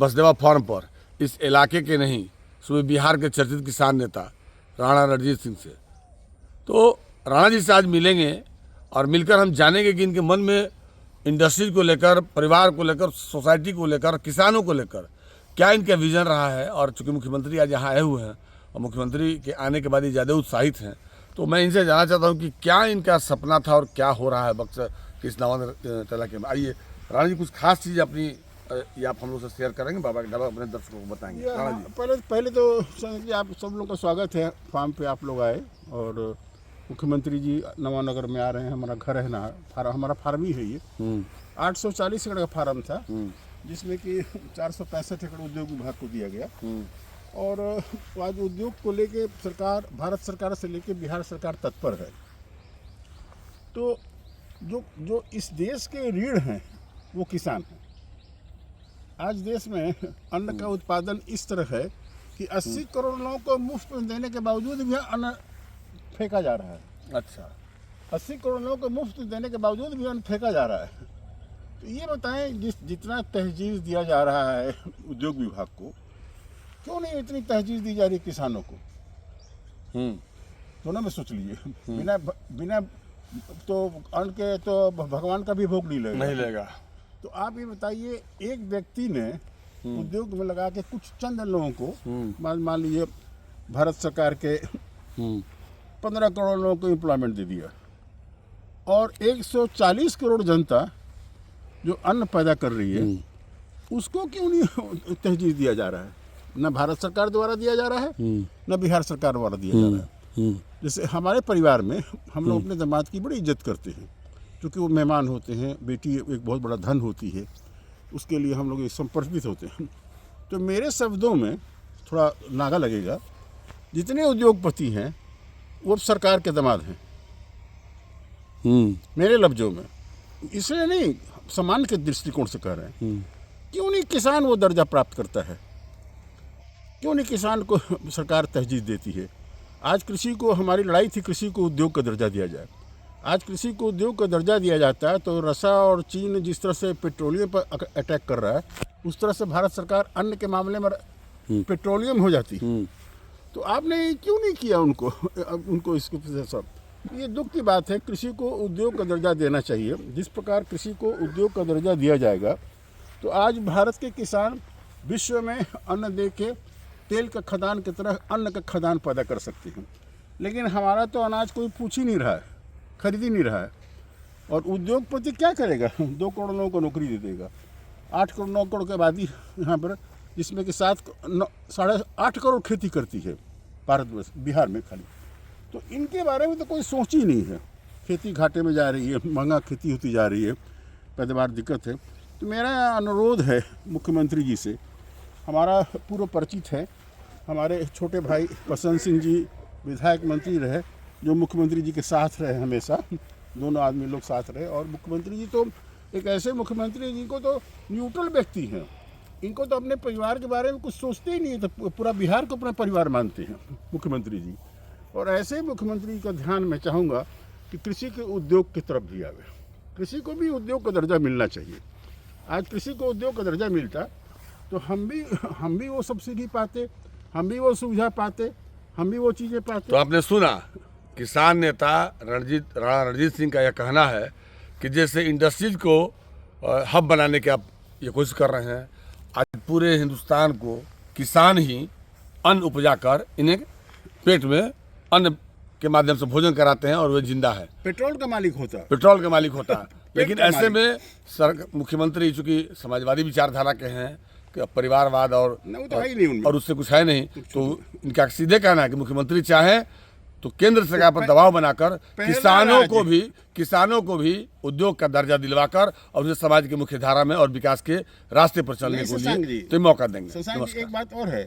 Basdewa farm पर इस इलाके के नहीं, सूबे बिहार के चर्चित किसान नेता राणा रणजीत सिंह से। तो राणा जी से आज मिलेंगे और मिलकर हम जानेंगे कि इनके मन में इंडस्ट्रीज को लेकर, परिवार को लेकर, सोसाइटी को लेकर, किसानों को लेकर क्या इनका विजन रहा है। और चूंकि मुख्यमंत्री आज यहाँ आए हुए हैं और मुख्यमंत्री के आने के बाद ये ज़्यादा उत्साहित हैं, तो मैं इनसे जानना चाहता हूँ कि क्या इनका सपना था और क्या हो रहा है बक्सर के इस नवान इलाके में। आइए राणा जी, कुछ खास चीज़ अपनी ये आप हम लोग से शेयर करेंगे, बाबा के ढाबा अपने दर्शकों को बताएंगे। राणा जी, पहले तो आप सब लोग का स्वागत है, फार्म पे आप लोग आए। और मुख्यमंत्री जी नवानगर में आ रहे हैं, हमारा घर है ना, हमारा फार्म ही है ये। 840 एकड़ का फार्म था, जिसमें कि 465 एकड़ उद्योग विभाग को दिया गया। और आज उद्योग को लेके सरकार, भारत सरकार से लेके बिहार सरकार तत्पर है। तो जो इस देश के रीढ़ हैं वो किसान हैं। आज देश में अन्न का उत्पादन इस तरह है कि 80 करोड़ लोगों को मुफ्त में देने के बावजूद भी अन्न फेंका जा रहा है। अच्छा, 80 करोड़ लोगों को मुफ्त देने के बावजूद भी अन्न फेंका जा रहा है। तो ये बताएं, जितना तहजीज दिया जा रहा है उद्योग विभाग को, क्यों नहीं इतनी तहजीज दी जा रही किसानों को? दोनों में सोच लीजिए। बिना तो अन्न के तो भगवान का भी भोग नहीं लेगा। तो आप ये बताइए, एक व्यक्ति ने उद्योग में लगा के कुछ चंद लोगों को, मान लीजिए भारत सरकार के 15 करोड़ लोगों को एम्प्लॉयमेंट दे दिया, और 140 करोड़ जनता जो अन्न पैदा कर रही है उसको क्यों नहीं तहजीज दिया जा रहा है? न भारत सरकार द्वारा दिया जा रहा है, न बिहार सरकार द्वारा दिया जा रहा है। जैसे हमारे परिवार में हम लोग अपने दामाद की बड़ी इज्जत करते हैं, क्योंकि वो मेहमान होते हैं, बेटी एक बहुत बड़ा धन होती है, उसके लिए हम लोग समर्पित होते हैं। तो मेरे शब्दों में थोड़ा नागा लगेगा, जितने उद्योगपति हैं वो सरकार के दामाद हैं, मेरे लफ्जों में। इसलिए नहीं, सम्मान के दृष्टिकोण से कह रहे हैं। क्यों नहीं किसान वो दर्जा प्राप्त करता है? क्यों नहीं किसान को सरकार तहजीज देती है? आज कृषि को, हमारी लड़ाई थी कृषि को उद्योग का दर्जा दिया जाए। आज कृषि को उद्योग का दर्जा दिया जाता है तो रसा और चीन जिस तरह से पेट्रोलियम पर अटैक कर रहा है, उस तरह से भारत सरकार अन्न के मामले में पेट्रोलियम हो जाती है। तो आपने क्यों नहीं किया उनको इसके सब? ये दुख की बात है। कृषि को उद्योग का दर्जा देना चाहिए। जिस प्रकार कृषि को उद्योग का दर्जा दिया जाएगा तो आज भारत के किसान विश्व में अन्न दे के तेल का खदान की तरह अन्न का खदान पैदा कर सकते हैं। लेकिन हमारा तो अनाज कोई पूछ ही नहीं रहा है, खरीद ही नहीं रहा है। और उद्योगपति क्या करेगा? 2 करोड़ लोगों को नौकरी दे देगा। 8 करोड़ 9 करोड़ की आबादी यहाँ पर, जिसमें कि 7.5 करोड़ खेती करती है भारतवर्ष, बिहार में खाली। तो इनके बारे में तो कोई सोच ही नहीं है। खेती घाटे में जा रही है, महंगा खेती होती जा रही है, पैदावार दिक्कत है। तो मेरा अनुरोध है मुख्यमंत्री जी से, हमारा पूर्व परिचित है, हमारे छोटे भाई प्रसन्न सिंह जी विधायक मंत्री रहे, जो मुख्यमंत्री जी के साथ रहे हमेशा, दोनों आदमी लोग साथ रहे। और मुख्यमंत्री जी तो एक ऐसे मुख्यमंत्री जी को तो न्यूट्रल व्यक्ति हैं, इनको तो अपने परिवार के बारे में कुछ सोचते ही नहीं है, तो पूरा बिहार को अपना परिवार मानते हैं मुख्यमंत्री जी। और ऐसे मुख्यमंत्री का ध्यान मैं चाहूँगा कि कृषि के उद्योग की तरफ भी आवे। कृषि को भी उद्योग का दर्जा मिलना चाहिए। आज कृषि को उद्योग का दर्जा मिलता तो हम भी वो सब्सिडी पाते, हम भी वो सुविधा पाते, हम भी वो चीज़ें पाते। तो आपने सुना, किसान नेता राणा रणजीत सिंह का यह कहना है कि जैसे इंडस्ट्रीज को हब बनाने की आप ये कोशिश कर रहे हैं, आज पूरे हिंदुस्तान को किसान ही अन्न उपजा कर इन्हें पेट में अन्न के माध्यम से भोजन कराते हैं और वे जिंदा है। पेट्रोल का मालिक होता है। लेकिन ऐसे में मुख्यमंत्री चूंकि समाजवादी विचारधारा के हैं कि परिवारवाद और उससे कुछ है नहीं, तो इनका सीधे कहना है कि मुख्यमंत्री चाहे तो केंद्र सरकार पर दबाव बनाकर किसानों को भी उद्योग का दर्जा दिलवाकर और उन्हें समाज की मुख्य धारा में और विकास के रास्ते पर चलने को लिए तो मौका देंगे। एक बात और है,